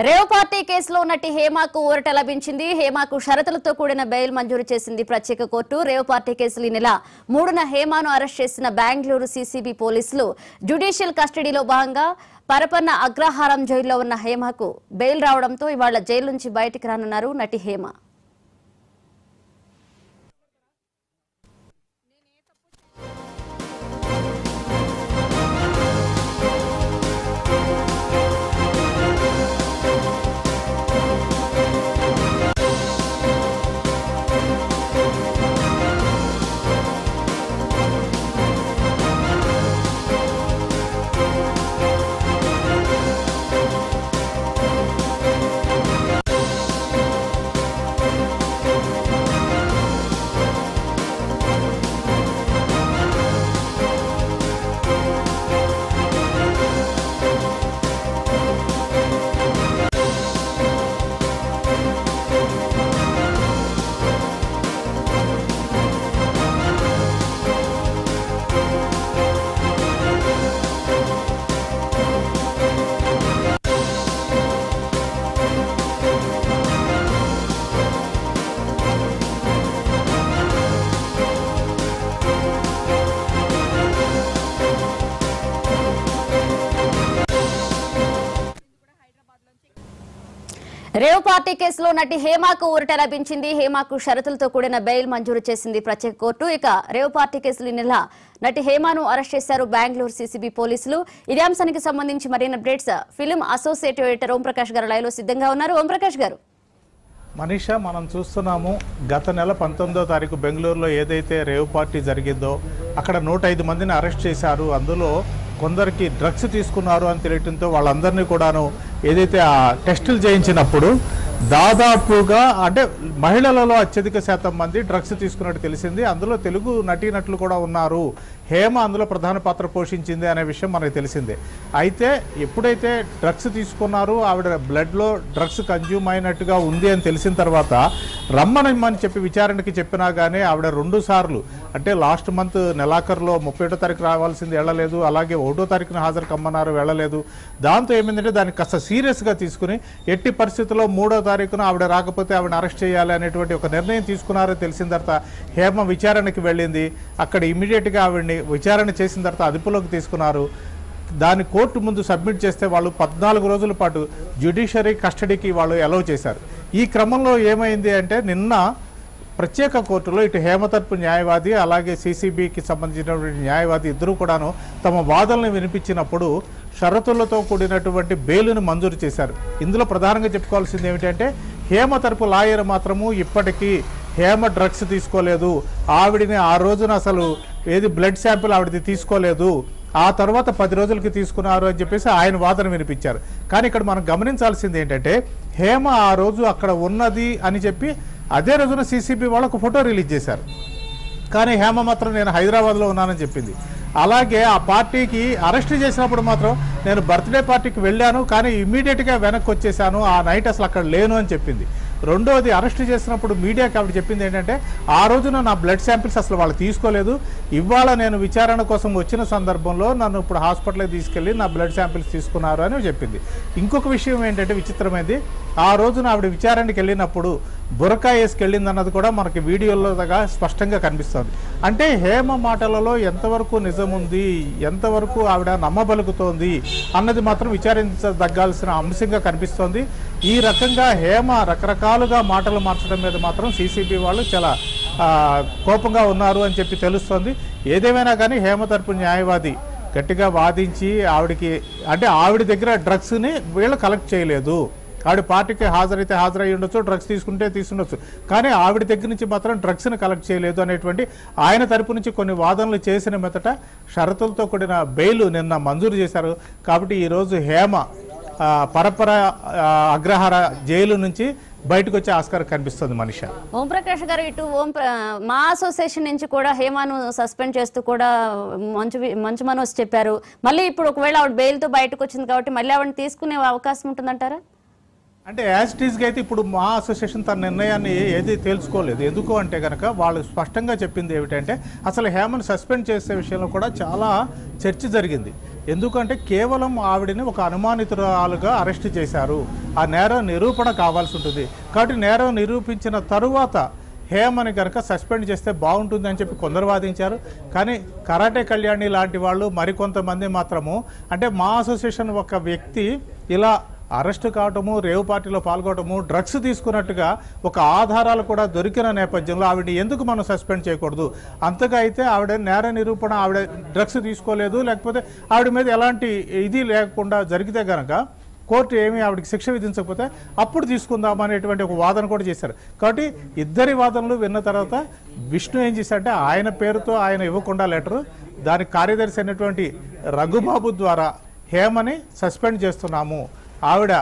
Rave party కేసులో నటి హేమకు ఊరట లభించింది. హేమకు షరతులతో కూడిన బెయిల్ మంజూరు చేసింది ప్రత్యేక కోర్టు. రేవ్ పార్టీ కేసులో ఈ నెల 3న హేమను అరెస్ట్ చేసిన బెంగళూరు సీసీబీ పోలీసులు జ్యుడిషియల్ కస్టడీలో భాగంగా పరపన్న అగ్రహారం జైల్లో ఉన్న హేమకు బెయిల్ రావడంతో ఇవాళ జైలు నుంచి బయటికి రానున్నారు నటి హేమ. రేవ్ పార్టీ కేసులో నటి హేమకు ఊరట లభించింది. హేమకు షరతులతో కూడిన బెయిల్ మంజూరు చేసింది ప్రత్యేక కోర్టు. ఇక రేవ్ పార్టీ కేసులో ఈ నెల నటి హేమను అరెస్ట్ చేశారు బెంగళూరు సీసీబీ పోలీసులు. ఇదే అంశానికి సంబంధించి మరిన్ని updates film associate editor Om Prakash గారు లైవ్ లో సిద్ధంగా ఉన్నారు. ఓంప్రకాష్ గారు, మనీషా, మనం చూస్తున్నాము గత నెల 19వ తారీఖు బెంగళూరులో ఏదైతే రేవ్ పార్టీ జరిగిందో అక్కడ 105 మందిని అరెస్ట్ చేశారు. అందులో కొందరికి డ్రగ్స్ తీసుకున్నారు అని తెలియటంతో వాళ్ళందరినీ కూడాను ఏదైతే ఆ టెస్టులు చేయించినప్పుడు దాదాపుగా అంటే మహిళలలో అత్యధిక శాతం మంది డ్రగ్స్ తీసుకున్నట్టు తెలిసింది. అందులో తెలుగు నటీనటులు కూడా ఉన్నారు. హేమ అందులో ప్రధాన పాత్ర పోషించింది అనే విషయం మనకు తెలిసిందే. అయితే ఎప్పుడైతే డ్రగ్స్ తీసుకున్నారు, ఆవిడ బ్లడ్లో డ్రగ్స్ కన్జ్యూమ్ అయినట్టుగా ఉంది అని తెలిసిన తర్వాత రమ్మనమ్మని చెప్పి విచారణకి చెప్పినా కానీ ఆవిడ 2 సార్లు అంటే లాస్ట్ మంత్ నెలాఖరులో 31వ తారీఖు రావాల్సింది వెళ్ళలేదు, అలాగే 1వ తారీఖున హాజరు కమ్మన్నారు, వెళ్ళలేదు. దాంతో ఏమైందంటే దాన్ని కాస్త సీరియస్గా తీసుకుని ఎట్టి పరిస్థితుల్లో 3వ తారీఖున ఆవిడ రాకపోతే ఆవిడ అరెస్ట్ చేయాలి అనేటువంటి ఒక నిర్ణయం తీసుకున్నారని తెలిసిన తర్వాత హేమ విచారణకి వెళ్ళింది. అక్కడ ఇమీడియట్గా ఆవిడని విచారణ చేసిన తర్వాత అదుపులోకి తీసుకున్నారు. దాన్ని కోర్టు ముందు సబ్మిట్ చేస్తే వాళ్ళు 14 రోజుల పాటు జ్యుడిషియరీ కస్టడీకి వాళ్ళు అలౌ చేశారు. ఈ క్రమంలో ఏమైంది అంటే నిన్న ప్రత్యేక కోర్టులో ఇటు హేమ తరపు న్యాయవాది అలాగే సీసీబీకి సంబంధించినటువంటి న్యాయవాది ఇద్దరు కూడాను తమ వాదనలు వినిపించినప్పుడు షరతులతో కూడినటువంటి బెయిల్ను మంజూరు చేశారు. ఇందులో ప్రధానంగా చెప్పుకోవాల్సింది ఏమిటంటే హేమ తరపు లాయర్ మాత్రము ఇప్పటికీ హేమ డ్రగ్స్ తీసుకోలేదు, ఆవిడిని ఆ రోజున అసలు ఏది బ్లడ్ శాంపిల్ ఆవిడది తీసుకోలేదు, ఆ తర్వాత 10 రోజులకి తీసుకున్నారు అని చెప్పేసి ఆయన వాదన వినిపించారు. కానీ ఇక్కడ మనం గమనించాల్సింది ఏంటంటే హేమ ఆ రోజు అక్కడ ఉన్నది అని చెప్పి అదే రోజున సీసీబీ వాళ్ళకు ఫోటో రిలీజ్ చేశారు. కానీ హేమ మాత్రం నేను హైదరాబాద్లో ఉన్నానని చెప్పింది. అలాగే ఆ పార్టీకి అరెస్ట్ చేసినప్పుడు మాత్రం నేను బర్త్డే పార్టీకి వెళ్ళాను, కానీ ఇమ్మీడియట్గా వెనక్కి వచ్చేసాను, ఆ నైట్ అసలు అక్కడ లేను అని చెప్పింది. రెండోది, అరెస్ట్ చేసినప్పుడు మీడియాకి ఆవిడ చెప్పింది ఏంటంటే ఆ రోజున నా బ్లడ్ శాంపిల్స్ అసలు వాళ్ళు తీసుకోలేదు, ఇవాళ నేను విచారణ కోసం వచ్చిన సందర్భంలో నన్ను ఇప్పుడు హాస్పిటల్కి తీసుకెళ్ళి నా బ్లడ్ శాంపిల్స్ తీసుకున్నారు అని చెప్పింది. ఇంకొక విషయం ఏంటంటే విచిత్రమైంది, ఆ రోజున ఆవిడ విచారణకి వెళ్ళినప్పుడు బురకా వేసుకెళ్ళింది అన్నది కూడా మనకి వీడియోలో స్పష్టంగా కనిపిస్తుంది. అంటే హేమ మాటలలో ఎంతవరకు నిజం ఉంది, ఎంతవరకు ఆవిడ నమ్మబలుకుతోంది అన్నది మాత్రం విచారించదగ్గాల్సిన అంశంగా కనిపిస్తోంది. ఈ రకంగా హేమ రకరకాలుగా మాటలు మార్చడం మీద మాత్రం సీసీబీ వాళ్ళు చాలా కోపంగా ఉన్నారు అని చెప్పి తెలుస్తోంది. ఏదేమైనా కానీ హేమ తరపు న్యాయవాది గట్టిగా వాదించి ఆవిడకి అంటే ఆవిడ దగ్గర డ్రగ్స్ని వీళ్ళు కలెక్ట్ చేయలేదు, ఆవిడ పార్టీకి హాజరైతే హాజరై ఉండొచ్చు, డ్రగ్స్ తీసుకుంటే తీసుండొచ్చు, కానీ ఆవిడ దగ్గర నుంచి మాత్రం డ్రగ్స్ని కలెక్ట్ చేయలేదు అనేటువంటి ఆయన తరపు నుంచి కొన్ని వాదనలు చేసిన మీదట షరతులతో కూడిన బెయిల్ నిన్న మంజూరు చేశారు. కాబట్టి ఈరోజు హేమ పరపర అగ్రహార జైలు నుంచి బయటకు వచ్చే ఆస్కారం కనిపిస్తుంది. మనీషా, ఓంప్రకాష్ గారు, ఇటు మా అసోసియేషన్ నుంచి కూడా హేమను సస్పెండ్ చేస్తూ కూడా మంచు మనోజ్ చెప్పారు. మళ్ళీ ఇప్పుడు ఒకవేళ ఆవిడ బెయిల్తో బయటకు వచ్చింది కాబట్టి మళ్ళీ ఆవిడని తీసుకునే అవకాశం ఉంటుందంటారా? అంటే యాజ్ ఇట్ ఈస్గా అయితే ఇప్పుడు మా అసోసియేషన్ తన నిర్ణయాన్ని ఏది తేల్చుకోలేదు. ఎందుకు అంటే కనుక వాళ్ళు స్పష్టంగా చెప్పింది ఏమిటంటే అసలు హేమను సస్పెండ్ చేసే విషయంలో కూడా చాలా చర్చ జరిగింది. ఎందుకంటే కేవలం ఆవిడని ఒక అనుమానితురాలుగా అరెస్ట్ చేశారు. ఆ నేరం నిరూపణ కావాల్సి ఉంటుంది. కాబట్టి నేరం నిరూపించిన తరువాత హేమని కనుక సస్పెండ్ చేస్తే బాగుంటుంది అని చెప్పి కొందరు వాదించారు. కానీ కరాటే కళ్యాణి లాంటి వాళ్ళు మరికొంతమంది మాత్రము, అంటే మా అసోసియేషన్ ఒక వ్యక్తి ఇలా అరెస్ట్ కావటము, రేవ్ పార్టీలో పాల్గొనటము, డ్రగ్స్ తీసుకున్నట్టుగా ఒక ఆధారాలు కూడా దొరికిన నేపథ్యంలో ఆవిడ ఎందుకు మనం సస్పెండ్ చేయకూడదు? అంతగా అయితే ఆవిడ నేర నిరూపణ, ఆవిడ డ్రగ్స్ తీసుకోలేదు, లేకపోతే ఆవిడ మీద ఎలాంటి ఇది లేకుండా జరిగితే కనుక కోర్టు ఏమీ ఆవిడకి శిక్ష విధించకపోతే అప్పుడు తీసుకుందాం అనేటువంటి ఒక వాదన కూడా చేశారు. కాబట్టి ఇద్దరి వాదనలు విన్న తర్వాత విష్ణు ఏం చేశారంటే ఆయన పేరుతో ఆయన ఇవ్వకుండా లెటరు దానికి కార్యదర్శి అయినటువంటి రఘుబాబు ద్వారా హేమని సస్పెండ్ చేస్తున్నాము, ఆవిడ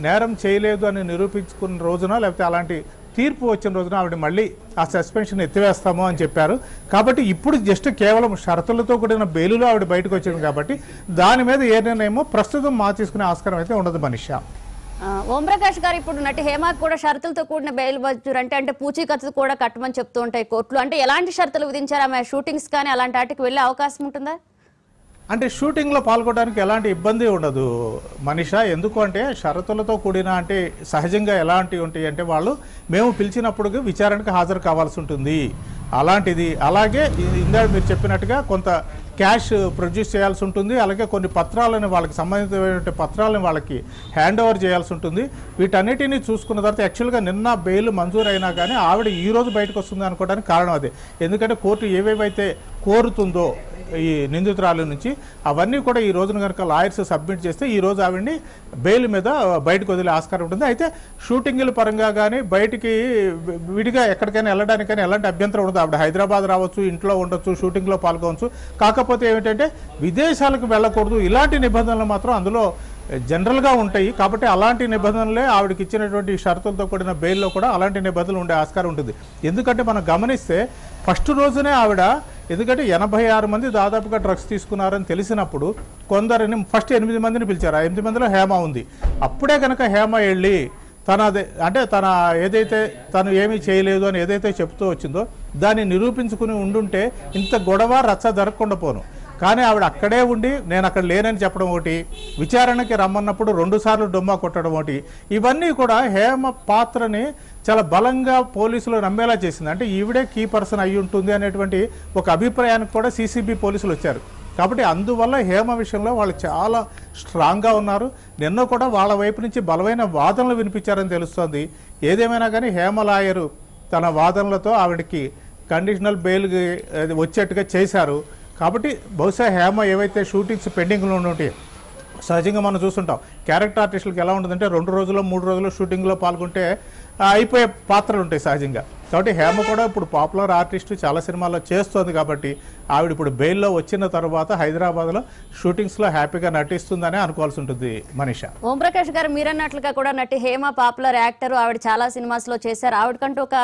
నేరం చేయలేదు అని నిరూపించుకున్న రోజున లేకపోతే అలాంటి తీర్పు వచ్చిన రోజున ఆవిడ మళ్ళీ ఆ సస్పెన్షన్ ఎత్తివేస్తాము అని చెప్పారు. కాబట్టి ఇప్పుడు జస్ట్ కేవలం షరతులతో కూడిన బెయిలులో ఆవిడ బయటకు వచ్చింది. కాబట్టి దాని మీద ఏ నిర్ణయమో ప్రస్తుతం తీసుకునే ఆస్కారం అయితే ఉండదు. మనిషా ఓంప్రకాష్ గారు, ఇప్పుడు నటి హేమకు కూడా షరతులతో కూడిన బెయిల్ మంజూరు అంటే పూచీకత్తు కూడా కట్టమని చెప్తూ ఉంటాయి కోర్టులు. అంటే ఎలాంటి షరతులు విధించారు? ఆమె షూటింగ్స్ కానీ అలాంటి వాటికి వెళ్ళే అవకాశం ఉంటుందా? అంటే షూటింగ్లో పాల్గొనడానికి ఎలాంటి ఇబ్బంది ఉండదు మనిషా. ఎందుకు అంటే షరతులతో కూడిన అంటే సహజంగా ఎలాంటివి ఉంటాయి అంటే వాళ్ళు మేము పిలిచినప్పుడు విచారణకు హాజరు కావాల్సి ఉంటుంది. అలాంటిది అలాగే ఇందాక మీరు చెప్పినట్టుగా కొంత క్యాష్ ప్రొడ్యూస్ చేయాల్సి ఉంటుంది. అలాగే కొన్ని పత్రాలను వాళ్ళకి సంబంధించిన పత్రాలను వాళ్ళకి హ్యాండ్ ఓవర్ చేయాల్సి ఉంటుంది. వీటన్నిటినీ చూసుకున్న తర్వాత యాక్చువల్గా నిన్న బెయిల్ మంజూరు అయినా కానీ ఆవిడ ఈ రోజు బయటకు వస్తుంది అనుకోవడానికి కారణం అదే. ఎందుకంటే కోర్టు ఏవేవైతే కోరుతుందో ఈ నిందితురాల నుంచి అవన్నీ కూడా ఈ రోజున కనుక లాయర్స్ సబ్మిట్ చేస్తే ఈ రోజు ఆవిడ్ని బెయిల్ మీద బయటకు వదిలే ఆస్కారం ఉంటుంది. అయితే షూటింగ్ల పరంగా కానీ బయటికి విడిగా ఎక్కడికైనా వెళ్ళడానికి కానీ ఎలాంటి అభ్యంతరం ఉండదు. ఆవిడ హైదరాబాద్ రావచ్చు, ఇంట్లో ఉండొచ్చు, షూటింగ్లో పాల్గొనవచ్చు. కాకపోతే ఏమిటంటే విదేశాలకు వెళ్ళకూడదు, ఇలాంటి నిబంధనలు మాత్రం అందులో జనరల్గా ఉంటాయి. కాబట్టి అలాంటి నిబంధనలే ఆవిడకి ఇచ్చినటువంటి షరతులతో కూడిన బెయిల్లో కూడా అలాంటి నిబంధనలు ఉండే ఆస్కారం ఉంటుంది. ఎందుకంటే మనం గమనిస్తే ఫస్ట్ రోజునే ఆవిడ, ఎందుకంటే 86 మంది దాదాపుగా డ్రగ్స్ తీసుకున్నారని తెలిసినప్పుడు కొందరిని ఫస్ట్ 8 మందిని పిలిచారు. ఆ 8 మందిలో హేమ ఉంది. అప్పుడే కనుక హేమ వెళ్ళి తన ఏదైతే తను ఏమీ చేయలేదు అని ఏదైతే చెప్తూ వచ్చిందో దాన్ని నిరూపించుకుని ఉండుంటే ఇంత గొడవ రచ్చ జరగకుండా పోను. కానీ ఆవిడ అక్కడే ఉండి నేను అక్కడ లేనని చెప్పడం ఒకటి, విచారణకి రమ్మన్నప్పుడు 2 సార్లు డొమ్మా కొట్టడం ఒకటి, ఇవన్నీ కూడా హేమ పాత్రని చాలా బలంగా పోలీసులు నమ్మేలా చేసింది. అంటే ఈవిడే కీ పర్సన్ అయి ఉంటుంది అనేటువంటి ఒక అభిప్రాయానికి కూడా సిసిబి పోలీసులు వచ్చారు. కాబట్టి అందువల్ల హేమ విషయంలో వాళ్ళు చాలా స్ట్రాంగ్గా ఉన్నారు. నిన్న కూడా వాళ్ళ వైపు నుంచి బలమైన వాదనలు వినిపించారని తెలుస్తోంది. ఏదేమైనా కానీ హేమ లాయరు తన వాదనలతో ఆవిడకి కండిషనల్ బెయిల్ వచ్చేట్టుగా చేశారు. కాబట్టి బహుశా హేమ ఏవైతే షూటింగ్స్ పెండింగ్లో ఉంటాయి, సహజంగా మనం చూస్తుంటాం క్యారెక్టర్ ఆర్టిస్టులకు ఎలా ఉంటుందంటే 2 రోజుల్లో 3 రోజుల్లో షూటింగ్లో పాల్గొంటే అయిపోయే పాత్రలు ఉంటాయి సహజంగా. కాబట్టి హేమ కూడా ఇప్పుడు పాపులర్ ఆర్టిస్టు, చాలా సినిమాల్లో చేస్తోంది. కాబట్టి ఆవిడ ఇప్పుడు బెయిల్లో వచ్చిన తర్వాత హైదరాబాద్లో షూటింగ్స్లో హ్యాపీగా నటిస్తుందనే అనుకోవాల్సి ఉంటుంది. మనీషా, ఓంప్రకాష్ గారు మీరన్నట్లుగా కూడా నటి హేమ పాపులర్ యాక్టర్, ఆవిడ చాలా సినిమాస్లో చేశారు. ఆవిడకంటూ ఒక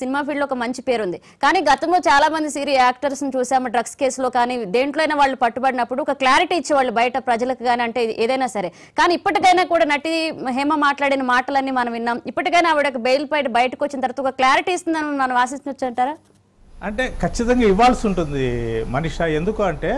సినిమా ఫీల్డ్లో ఒక మంచి పేరుంది. కానీ గతంలో చాలా మంది సీరియల్ యాక్టర్స్ని చూసాము డ్రగ్స్ కేసులో కానీ దేంట్లోనే వాళ్ళు పట్టుబడినప్పుడు ఒక క్లారిటీ ఇచ్చేవాళ్ళు బయట ప్రజలకు కానీ, అంటే ఏదైనా సరే. కానీ ఇప్పటికైనా కూడా నటి హేమ మాట్లాడిన మాటలన్నీ మనం విన్నాం. ఇప్పటికైనా ఆవిడ బెయిల్ పై బయటకు వచ్చిన తర్వాత ఒక క్లారిటీ ఇస్తుందని మనం ఆశించవచ్చు అంటారా? అంటే ఖచ్చితంగా ఇవ్వాల్సి ఉంటుంది మనీషా. ఎందుకు అంటే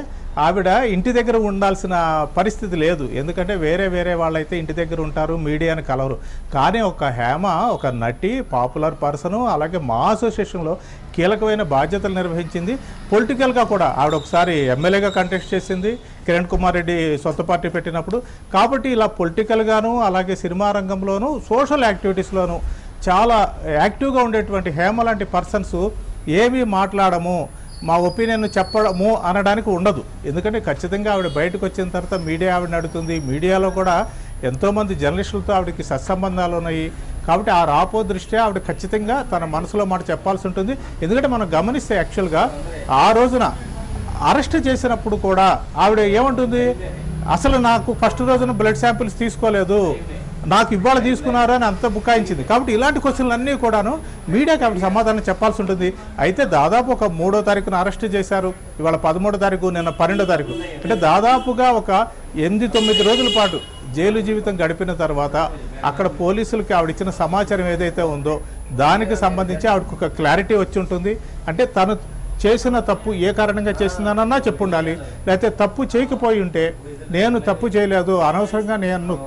ఆవిడ ఇంటి దగ్గర ఉండాల్సిన పరిస్థితి లేదు. ఎందుకంటే వేరే వాళ్ళైతే ఇంటి దగ్గర ఉంటారు, మీడియాని కలవరు. కానీ ఒక హేమ ఒక నటి, పాపులర్ పర్సను, అలాగే మా అసోసియేషన్లో కీలకమైన బాధ్యతలు నిర్వహించింది. పొలిటికల్గా కూడా ఆవిడ ఒకసారి ఎమ్మెల్యేగా కంటెస్ట్ చేసింది కిరణ్ కుమార్ రెడ్డి సొంత పార్టీ పెట్టినప్పుడు. కాబట్టి ఇలా పొలిటికల్గాను అలాగే సినిమా రంగంలోనూ సోషల్ యాక్టివిటీస్లోనూ చాలా యాక్టివ్గా ఉండేటువంటి హేమ లాంటి పర్సన్స్ ఏమీ మాట్లాడము, మా ఒపీనియన్ చెప్పడము అనడానికి ఉండదు. ఎందుకంటే ఖచ్చితంగా ఆవిడ బయటకు వచ్చిన తర్వాత మీడియా ఆవిడని అడుగుతుంది. మీడియాలో కూడా ఎంతోమంది జర్నలిస్టులతో ఆవిడకి సత్సంబంధాలు ఉన్నాయి. కాబట్టి ఆ రాపో దృష్ట్యా ఆవిడ ఖచ్చితంగా తన మనసులో మాట చెప్పాల్సి ఉంటుంది. ఎందుకంటే మనం గమనిస్తే యాక్చువల్గా ఆ రోజున అరెస్ట్ చేసినప్పుడు కూడా ఆవిడ ఏమంటుంది, అసలు నాకు ఫస్ట్ రోజున బ్లడ్ శాంపిల్స్ తీసుకోలేదు, నాకు ఇవాళ తీసుకున్నారు అని అంత బుకాయించింది. కాబట్టి ఇలాంటి క్వశ్చన్లు అన్నీ కూడాను మీడియాకి ఆవిడ సమాధానం చెప్పాల్సి ఉంటుంది. అయితే దాదాపు ఒక 3వ తారీఖున అరెస్ట్ చేశారు, ఇవాళ 13వ తారీఖు, నిన్న 12వ తారీఖు. అంటే దాదాపుగా ఒక 8-9 రోజుల పాటు జైలు జీవితం గడిపిన తర్వాత అక్కడ పోలీసులకి ఆవిడ ఇచ్చిన సమాచారం ఏదైతే ఉందో దానికి సంబంధించి ఆవిడకు ఒక క్లారిటీ వచ్చి ఉంటుంది. అంటే తను చేసిన తప్పు ఏ కారణంగా చేసిందనన్నా చెప్పుండాలి. లేకపోతే తప్పు చేయకపోయి ఉంటే నేను తప్పు చేయలేదు, అనవసరంగా నేను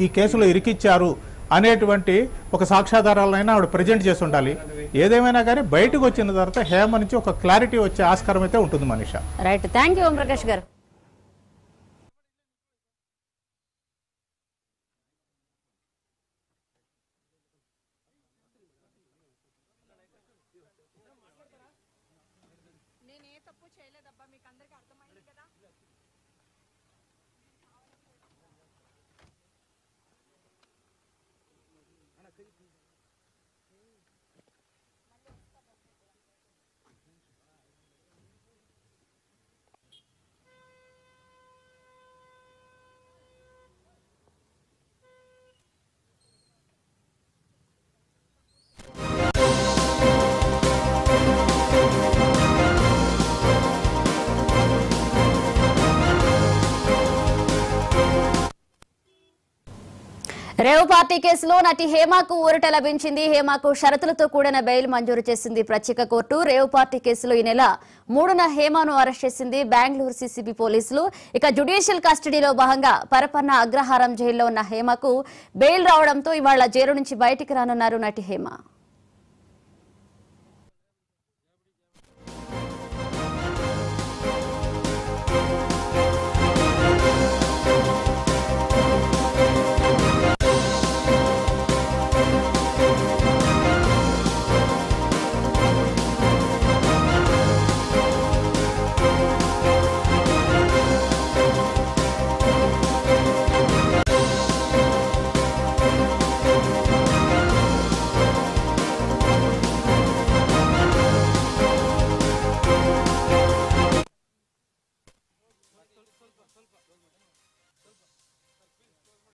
ఈ కేసులో ఇరికిచ్చారు అనేటువంటి ఒక సాక్ష్యాధారాలైనా ఆవిడ ప్రజెంట్ చేసి ఉండాలి. ఏదేమైనా కానీ బయటకు వచ్చిన తర్వాత హేమ నుంచి ఒక క్లారిటీ వచ్చే ఆస్కారం అయితే ఉంటుంది Manisha. Right, thank you Omprakash గారు. రేవ్ పార్టీ కేసులో నటి హేమకు ఊరట లభించింది. హేమకు షరతులతో కూడిన బెయిల్ మంజూరు చేసింది ప్రత్యేక కోర్టు. రేవ్ పార్టీ కేసులో ఈ నెల 3న హేమను అరెస్ట్ చేసింది బెంగళూరు సిసిబి పోలీసులు. ఇక జ్యుడిషియల్ కస్టడీలో భాగంగా పరపన్న అగ్రహారం జైల్లో ఉన్న హేమకు బెయిల్ రావడంతో ఇవాళ జైలు నుంచి బయటికి రానున్నారు నటి హేమ.